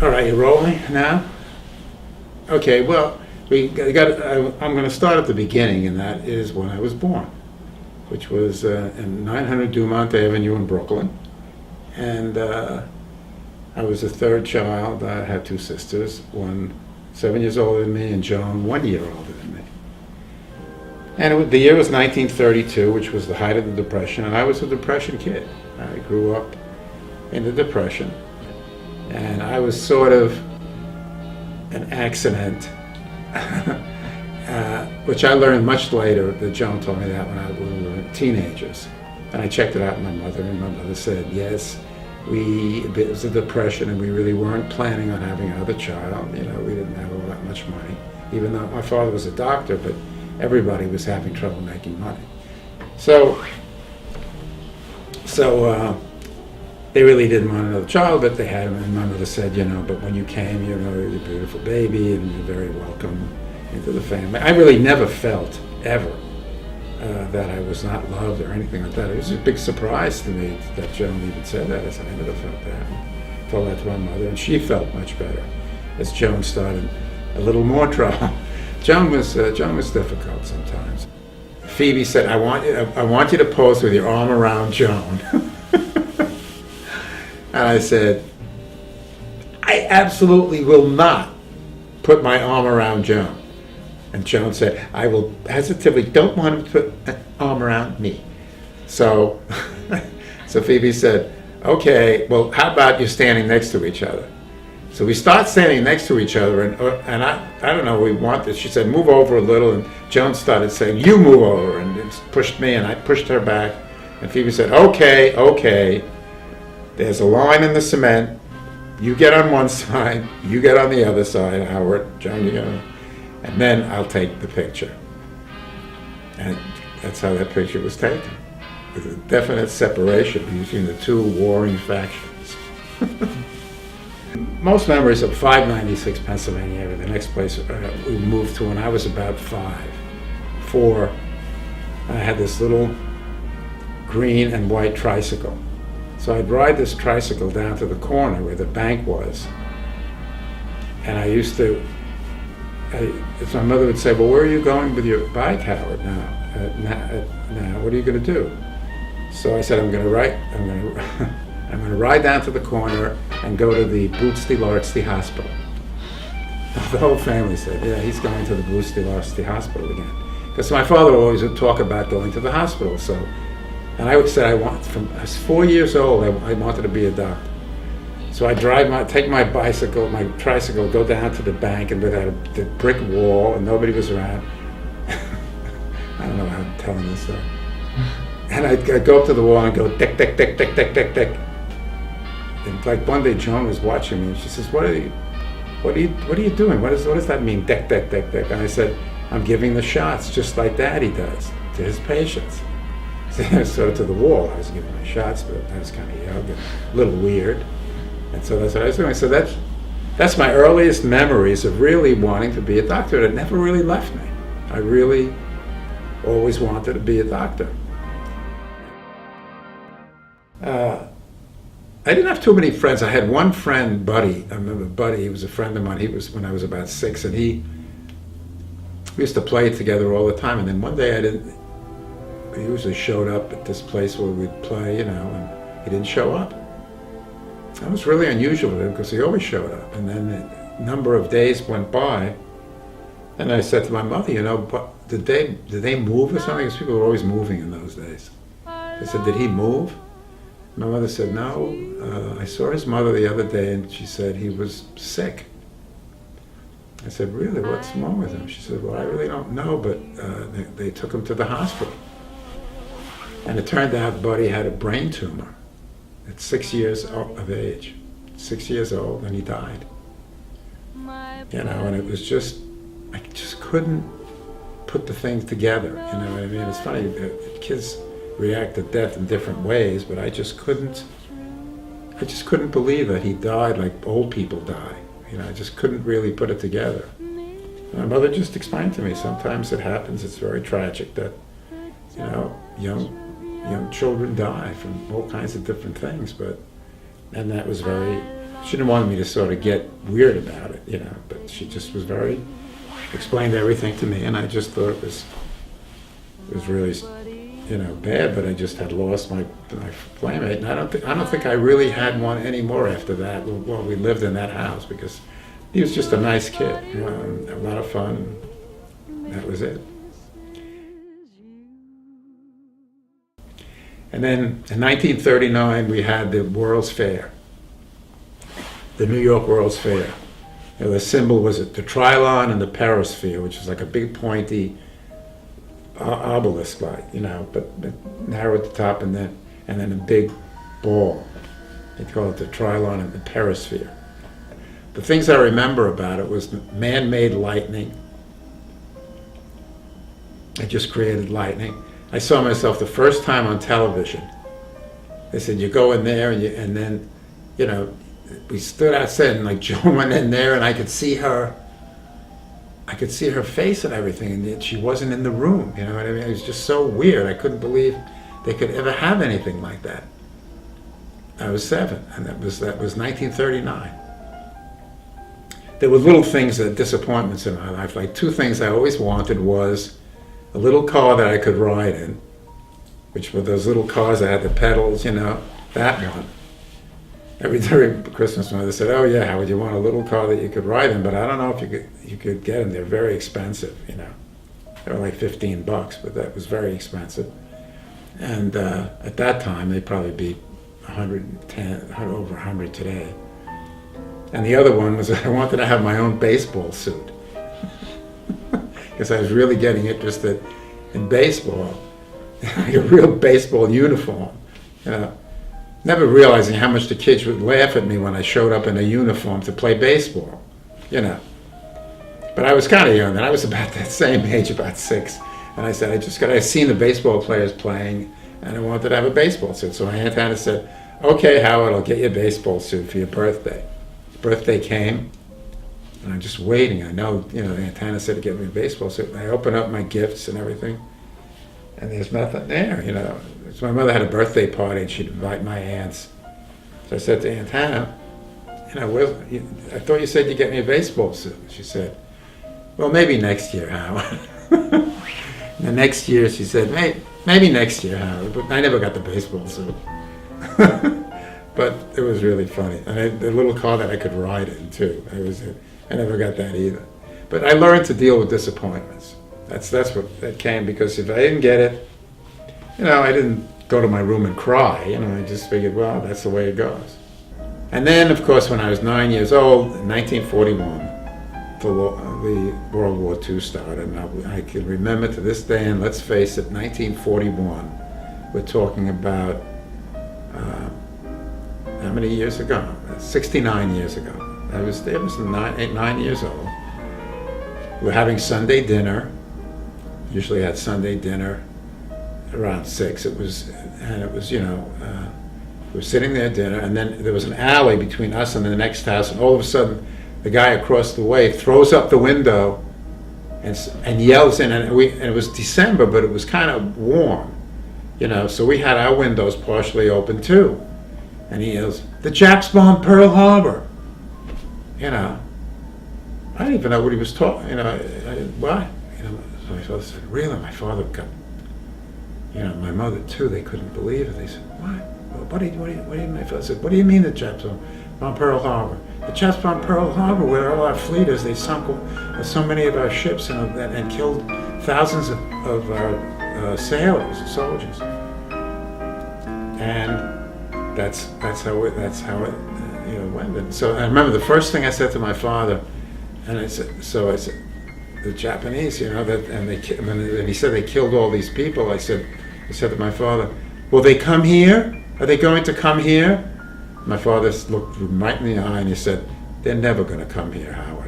All right, you rolling now? Okay, well, I'm going to start at the beginning, and that is when I was born, which was in 900 Dumont Avenue in Brooklyn. And I was the third child. I had two sisters, one 7 years older than me, and Joan 1 year older than me. And the year was 1932, which was the height of the Depression, and I was a Depression kid. I grew up in the Depression, and I was sort of an accident, which I learned much later. That Joan told me that when we were teenagers. And I checked it out with my mother, and my mother said, yes, it was a depression, and we really weren't planning on having another child. You know, we didn't have all that much money, even though my father was a doctor, but everybody was having trouble making money. So they really didn't want another child, but they had him, and my mother said, but when you came, you're a beautiful baby, and you're very welcome into the family. I really never felt, ever, that I was not loved or anything like that. It was a big surprise to me that Joan even said that. I said, I never felt that. And I told that to my mother, and she felt much better as Joan started a little more trouble. Joan was difficult sometimes. Phoebe said, I want you to pose with your arm around Joan. And I said, I absolutely will not put my arm around Joan. And Joan said, I will hesitatively don't want him to put an arm around me. So Phoebe said, okay, well, how about you standing next to each other? So we start standing next to each other, and I don't know, we want this. She said, move over a little, and Joan started saying, you move over, and it pushed me, and I pushed her back. And Phoebe said, okay, there's a line in the cement. You get on one side, you get on the other side, Howard, Joan, you get on, and then I'll take the picture. And that's how that picture was taken, with a definite separation between the two warring factions. Most memories of 596 Pennsylvania Avenue, the next place we moved to when I was about 4. I had this little green and white tricycle. So I'd ride this tricycle down to the corner where the bank was. And so my mother would say, well, where are you going with your bike, Howard, now? What are you going to do? So I said, I'm going to ride down to the corner and go to the Busti-Larsti Hospital. The whole family said, yeah, he's going to the Busti-Larsti Hospital again. Because my father always would talk about going to the hospital. And I said, I was 4 years old, I wanted to be a doctor. So I take my tricycle, go down to the bank, and without the brick wall, and nobody was around. I don't know how I'm telling this story. And I'd go up to the wall and go, tick, tick, tick, tick, tick, tick, tick. And like one day Joan was watching me, and she says, what are you doing? What does that mean, tick, tick, tick, tick? And I said, I'm giving the shots just like Daddy does to his patients. So to the wall, I was giving my shots, but I was kind of young and a little weird. And so that's what I was doing. So that's my earliest memories of really wanting to be a doctor. It never really left me. I really always wanted to be a doctor. I didn't have too many friends. I had one friend, Buddy. I remember Buddy, he was a friend of mine. He was when I was about 6, and we used to play together all the time. And then one day he usually showed up at this place where we'd play, and he didn't show up. That was really unusual with him because he always showed up. And then a number of days went by, and I said to my mother, did they move or something? Because people were always moving in those days. I said, did he move? My mother said, no. I saw his mother the other day, and she said he was sick. I said, really? What's wrong with him? She said, well, I really don't know, but they took him to the hospital. And it turned out Buddy had a brain tumor at 6 years of age. 6 years old, and he died. And it was I just couldn't put the things together. You know what I mean? It's funny, kids react to death in different ways, but I just couldn't believe that he died like old people die. I just couldn't really put it together. My mother just explained to me, sometimes it happens, it's very tragic that, young children die from all kinds of different things, and that was very she didn't want me to sort of get weird about it, but she just was explained everything to me, and I just thought it was really, bad, but I just had lost my playmate, and I don't think I really had one anymore after that. Well, we lived in that house because he was just a nice kid, and a lot of fun. That was it. And then in 1939, we had the World's Fair, the New York World's Fair. The symbol was the Trilon and the Perisphere, which was like a big pointy obelisk, but narrow at the top, and then a big ball. They call it the Trilon and the Perisphere. The things I remember about it was man-made lightning. I just created lightning. I saw myself the first time on television. They said, you go in there, and then, we stood outside, and like Joan went in there, and I could see her face and everything, and yet she wasn't in the room. You know what I mean? It was just so weird. I couldn't believe they could ever have anything like that. I was 7, and that was 1939. There were little things, disappointments in my life. Like 2 things I always wanted was a little car that I could ride in, which were those little cars that had the pedals, that one. During Christmas, when they said, "Oh yeah, Howard, you want a little car that you could ride in?" But I don't know if you could get them. They're very expensive, They were like $15, but that was very expensive. And at that time, they'd probably be 110, over 100 today. And the other one was I wanted to have my own baseball suit. Because I was really getting interested in baseball, like a real baseball uniform. Never realizing how much the kids would laugh at me when I showed up in a uniform to play baseball, But I was kind of young, and I was about that same age, about 6. And I said, I seen the baseball players playing, and I wanted to have a baseball suit. So my Aunt Hannah said, "Okay, Howard, I'll get you a baseball suit for your birthday." Birthday came. And I'm just waiting. I know, Aunt Hannah said to get me a baseball suit. And I open up my gifts and everything, and there's nothing there, So my mother had a birthday party, and she'd invite my aunts. So I said to Aunt Hannah, I thought you said you'd get me a baseball suit. She said, "Well, maybe next year, Howard." And the next year, she said, maybe next year, Howard. But I never got the baseball suit. But it was really funny. And the little car that I could ride in, too. I never got that either. But I learned to deal with disappointments. That's what that came, because if I didn't get it, I didn't go to my room and cry. I just figured, well, that's the way it goes. And then, of course, when I was 9 years old, in 1941, the World War II started. And I can remember to this day, and let's face it, 1941, we're talking about, how many years ago? 69 years ago. I was 9 years old. We were having Sunday dinner. Usually had Sunday dinner around 6. We were sitting there at dinner, and then there was an alley between us and the next house, and all of a sudden, the guy across the way throws up the window and yells in, and it was December, but it was kind of warm, so we had our windows partially open too. And he yells, "The Japs bombed Pearl Harbor." I didn't even know what he was talking. What? So my father said, "Really?" My father got, my mother too. They couldn't believe it. They said, "What? What do you?" My father said, "What do you mean the Japs bombed Pearl Harbor? The Japs bombed Pearl Harbor, where all our fleet is. They sunk so many of our ships and killed thousands of our sailors and soldiers." And that's how it went. And so I remember the first thing I said to my father, and I said, the Japanese, and he said they killed all these people. I said to my father, "Will they come here? Are they going to come here?" My father looked right in the eye and he said, "They're never going to come here, Howard."